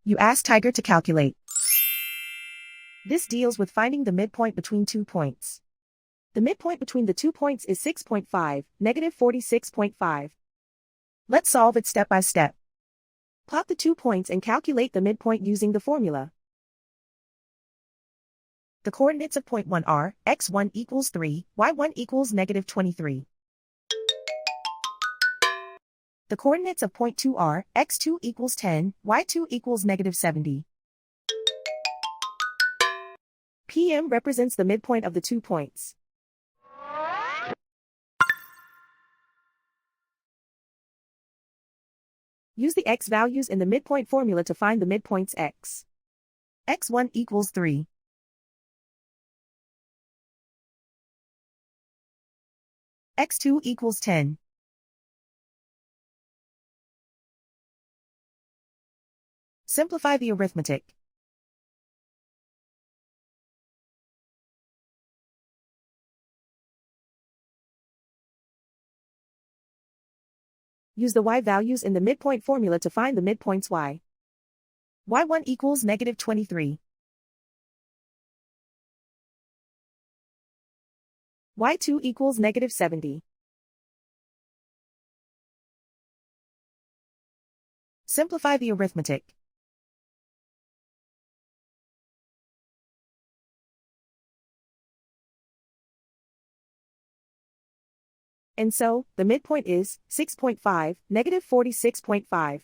You ask Tiger to calculate. This deals with finding the midpoint between 2 points. The midpoint between the 2 points is 6.5, negative 46.5. Let's solve it step by step. Plot the 2 points and calculate the midpoint using the formula. The coordinates of point 1 are, x1 equals 3, y1 equals negative 23. The coordinates of point 2 are, x2 equals 10, y2 equals negative 70. PM represents the midpoint of the 2 points. Use the x values in the midpoint formula to find the midpoints x. x1 equals 3. x2 equals 10. Simplify the arithmetic. Use the y values in the midpoint formula to find the midpoints y. y1 equals negative 23. y2 equals negative 70. Simplify the arithmetic. And so, the midpoint is 6.5, negative 46.5.